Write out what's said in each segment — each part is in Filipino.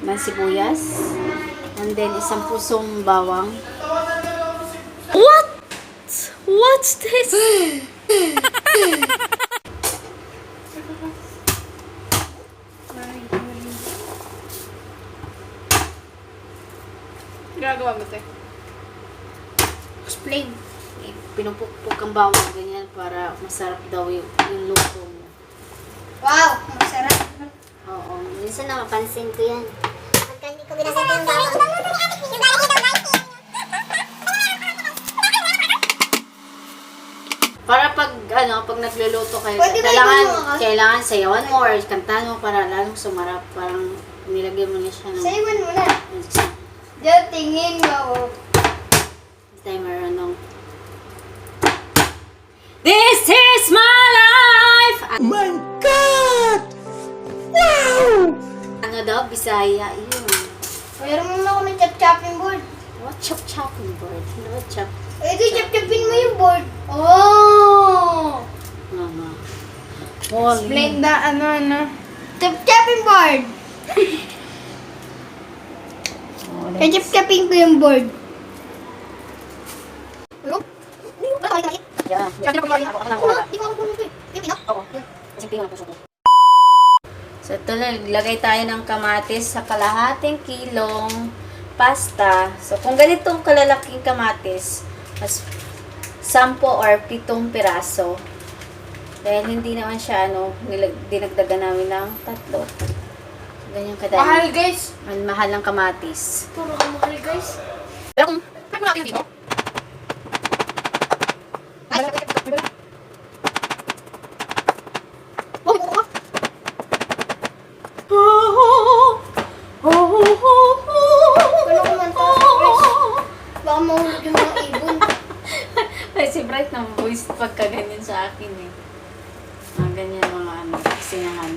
ng sibuyas. And then, isang pusong bawang. What? What's this? Ginagawa mo ito. Explain. Pinupukpuk ang bawang ganyan para masarap daw yung luto mo. Wow! Masarap. Oo. Minsan napapansin ko yan. Pagka hindi ko binasat yung bawang. Para pag nagluluto kayo, Pwede ba kailangan sayawan mo or kantahan mo para lalong sumarap. Parang nilagyan mo na siya ng... Sayawan mo na. Diyan, tingin mo. Tayo marunong. This is my life! Oh my God! Wow! Ano daw? Bisaya. Yun. Mayroon mo na ako ng chop-chopping board. What chop-chopping board? Ano chop? Eh, di chop-chopin mo yung board. Oh! Mama. Explain na ano. Chop-chopping board. Chop-chopping ko yung board. Ano? Yeah. Di ko ako pumunta eh. Oo. Kasi tingnan po siya. So, ito na. Naglagay tayo ng kamatis sa kalahating kilong pasta. So, kung ganitong kalalaking kamatis, mas 10 or 7 piraso. Dahil hindi naman siya, dinagdagan namin ng 3. So, ganyan kadali. Mahal guys. Mahal ng kamatis. Puro ka mahal guys. Pero kung, kaya mo natin dito? Wala ko man to guys. Baka mahulog yung mga ibon. Ay, si Bright na voice pagka ganyan sa akin eh. Ganyan mga sinahan.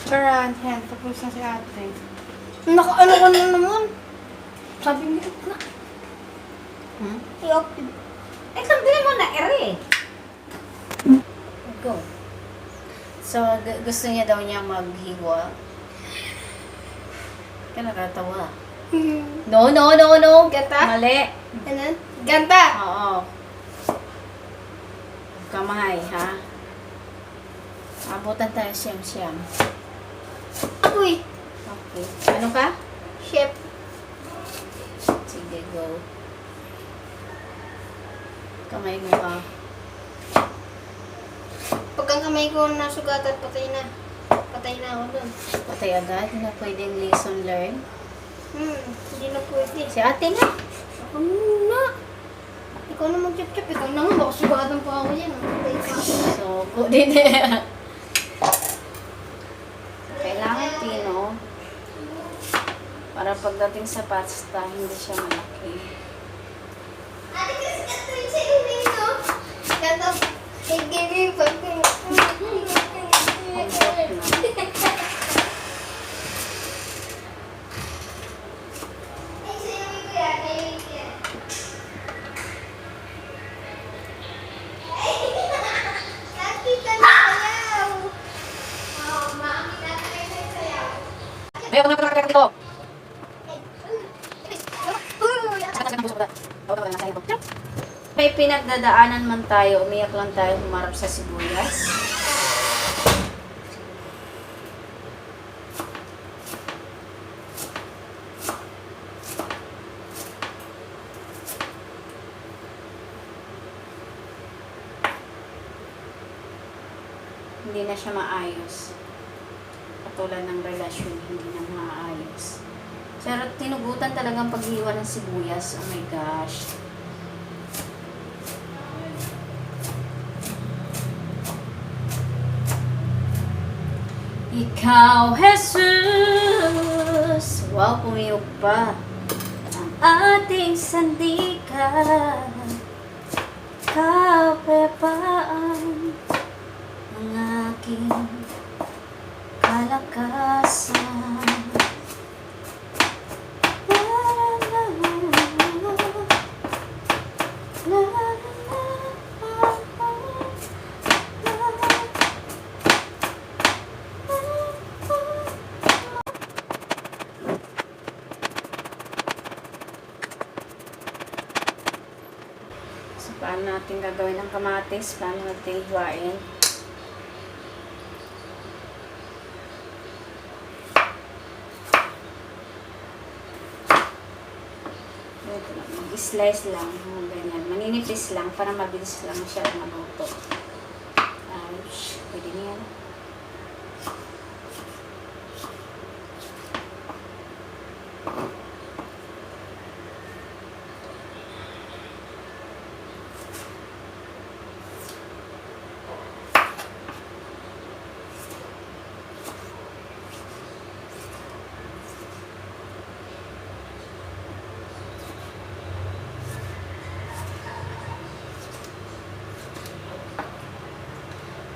Karan, yan. Tapos na si ate. Naka-ano ka na naman. Sabi mo na. I-active. Eh, sabihin mo na, ere. Go. So, gusto niya daw niya maghiwa. Kaya nakatawa. No. Gata? Mali. Ano? Ganta! Oo. Kamay, ha? Abutan tayo siyam-siyam. Uy! Okay. Ano ka? Chef. Sige, go. Kamay mo ka. Pag ang kamay ko nasugatan, patay na. Patay na ako dun. Patay agad. Hindi na pwedeng lesson learn. Hindi na pwede. Si ate na. Ako muna. Ikaw na mag-chop-chop. Ikaw na nga. Baka sugatan pa ako yan. Patay pa ako. So, din eh. Kailangan pino para pagdating sa pasta, hindi siya malaki. Ate, kasi ganito yung sa'yo nito. Ganito. Higiging pag-pino. Ayoko na dito. May pinagdadaanan man tayo, umiyak lang tayo, humarap sa sibuyas. Hindi na siya maayos. Katulad ng relasyon, hindi na maayos. Pero tinugutan talagang paghiwa ng sibuyas. Oh my gosh. Ikaw, Jesus. Wow, pumiyok pa. Ang ating sandigan. Kapayapaan. Ang aking kalakasan. natin gagawin ng kamatis. Paano natin hiwain. Ito lang, mag-slice lang. Ganyan. Maninipis lang para mabilis lang siya maluto. Ouch. Pwede niyan.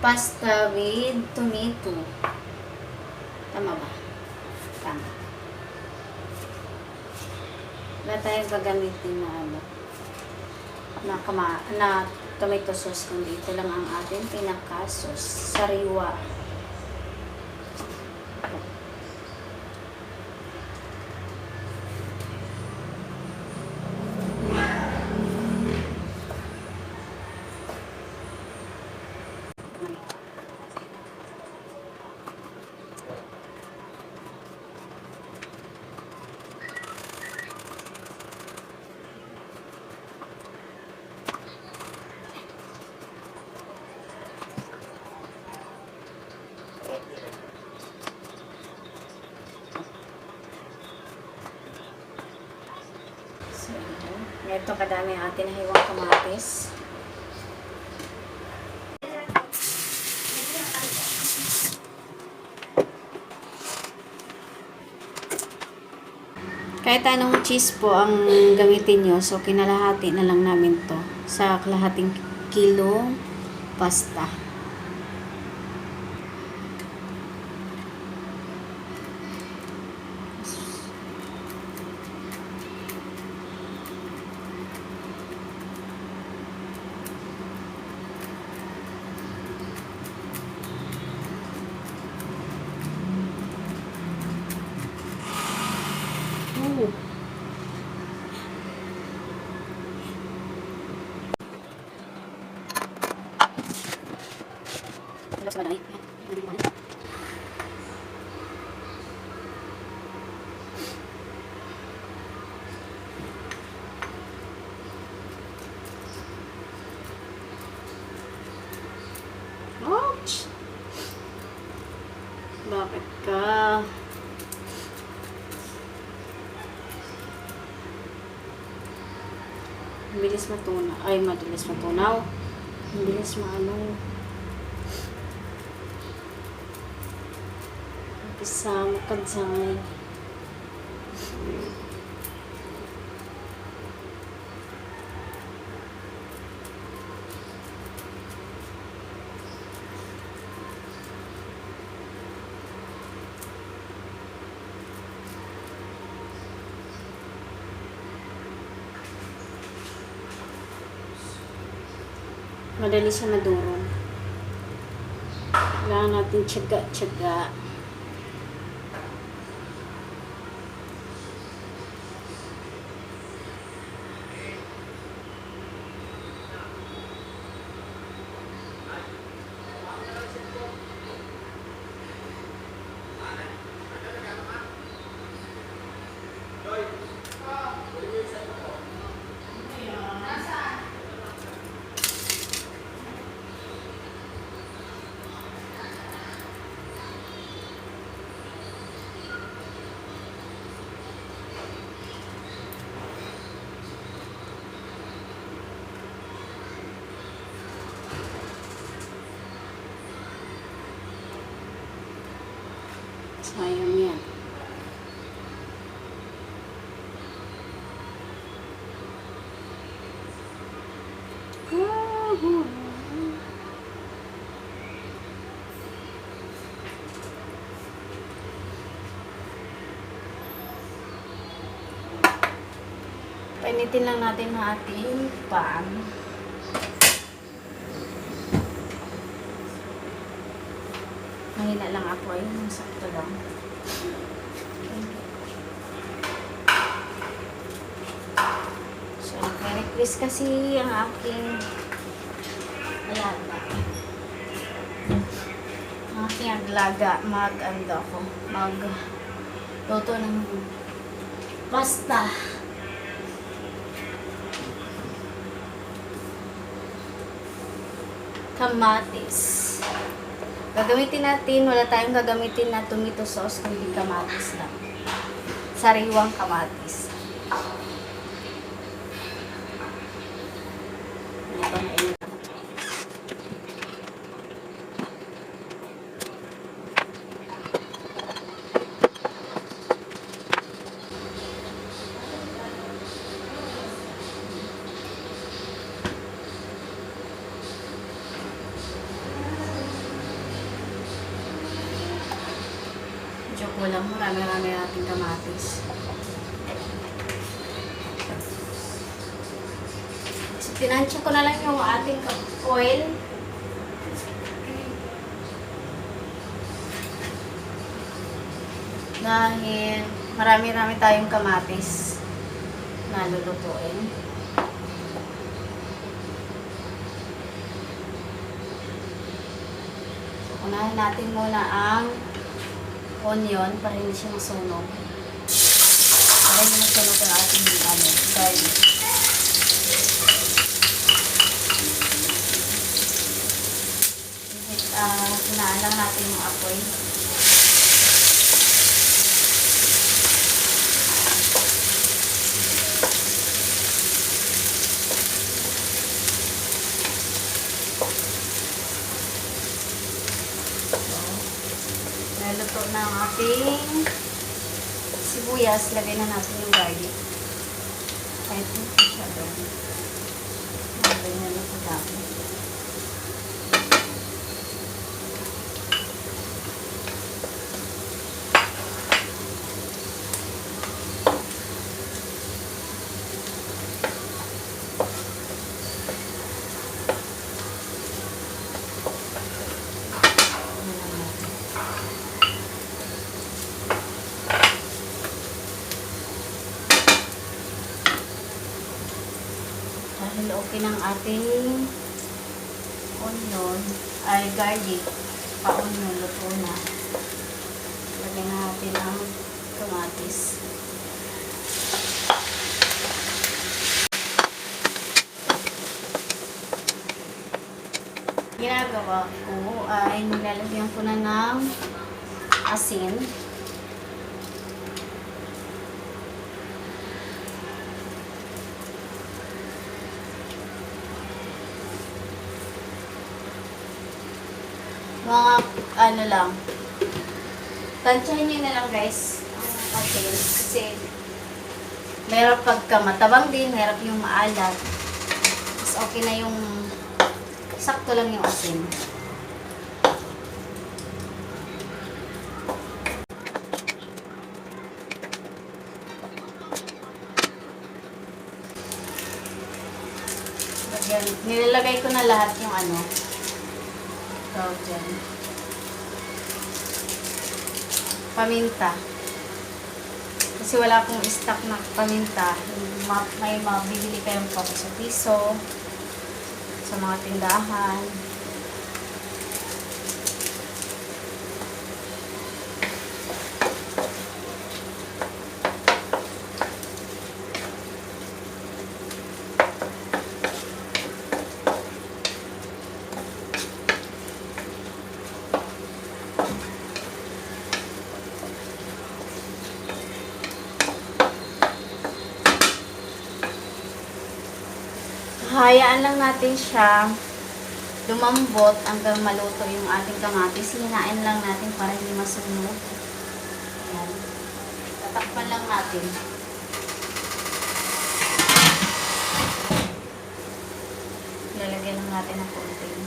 Pasta with tomato. Tama ba? Tama. Wala tayong gagamitin na tomato sauce, kundi ito lang ang ating pinaka-sauce. Sariwa. Ito kadami ang ating nahiwang kamatis. Kahit anong cheese po ang gamitin nyo, so kinalahati na lang namin to sa kalahating kilo pasta. Ouch! Bakit ka? Mabilis matunaw. Ay, mabilis matunaw. Mabilis maano. Bisa makadsangay. Madali siya madurog. Kailangan natin tiyaga-tiyaga. Sayang yan. Painitin lang natin ang ating pan. Mahina lang ako ay sakto lang. So, nag-request kasi ang aking halaga. Aking aglaga, magluto ng pasta. Kamatis. Gagamitin natin, wala tayong gagamitin na tomato sauce, kundi kamatis lang. Sariwang kamatis. Joke mo lang, marami-rami nating kamatis. So, tinansya ko na lang yung ating oil. Dahil marami-rami tayong kamatis na lulutuin. So, unahin natin muna ang onion para hindi siya masunog. Para hindi masunog ang ating garlic. Hinaan lang natin yung apoy. Naluto na ang ating sibuyas. Lagay na natin yung garlic. Kahit ito siya doon. Lagay na natin natin. Dahil okay ng ating onion, ay garlic, pa-onion, luto na. Lagyan na natin ang kamatis. Ginagawa ko ay nilalagyan ko na ng asin. Mga ano lang, tansyahin nyo na lang guys ang asin kasi mayroon pagka matabang din, mayroon yung maalat. Mas okay na yung sakto lang yung asin. Nilalagay ko na lahat yung ano dyan. Paminta. Kasi wala akong stock na paminta. May mabibili kayong piso-piso sa mga tindahan. Hayaan lang natin siya lumambot hanggang maluto yung ating kamatis. Hinain lang natin para hindi masunog. Ayan. Tatakpan lang natin. Lalagyan lang natin ng konting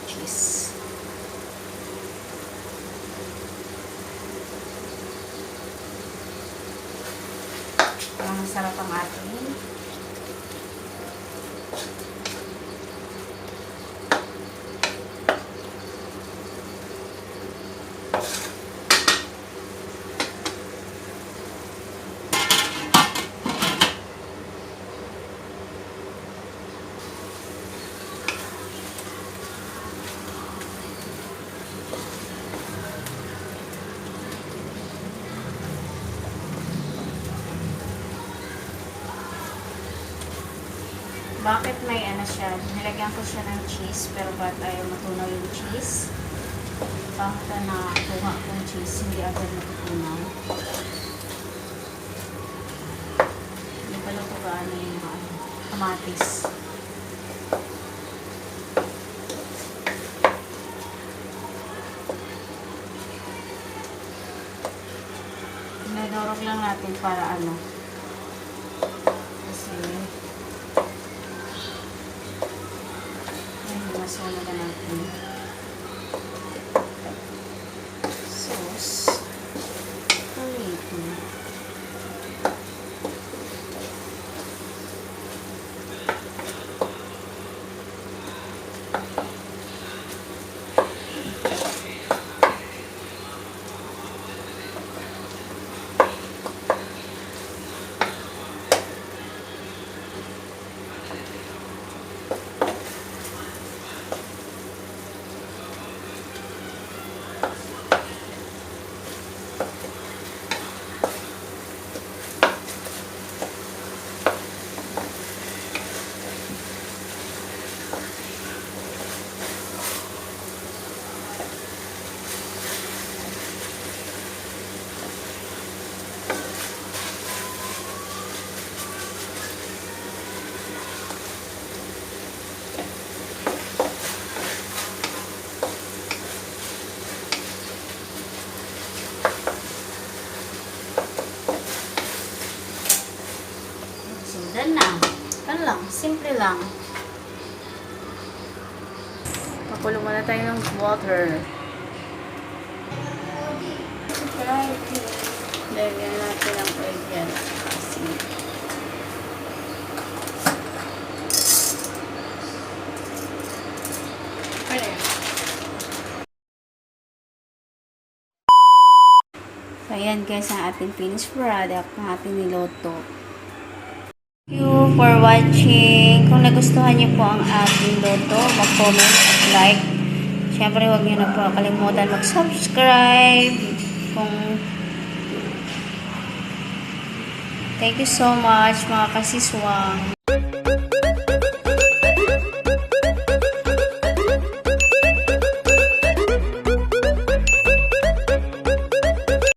cheese. Para masarap ang ating bakit may ano siya, nilagyan ko siya ng cheese, pero ba't ayaw matunaw yung cheese? Bakit na kuha kong cheese, hindi agad matutunaw. Hindi pa lang ko gaano yung kamatis. Nadorog lang natin para ano. Kasi masunog na natin. Sauce. Tomato. Done na. Ano lang, simple lang. Pakulo muna tayo ng water. Lagyan natin ang oil yan. Kasi pwede. So, ayan guys ang ating finished product na ating niloto. Thank you for watching. Kung nagustuhan niyo po ang ating loto, mag-comment at like. Siyempre, huwag niyo na po kalimutan mag-subscribe. Thank you so much mga kasiswang.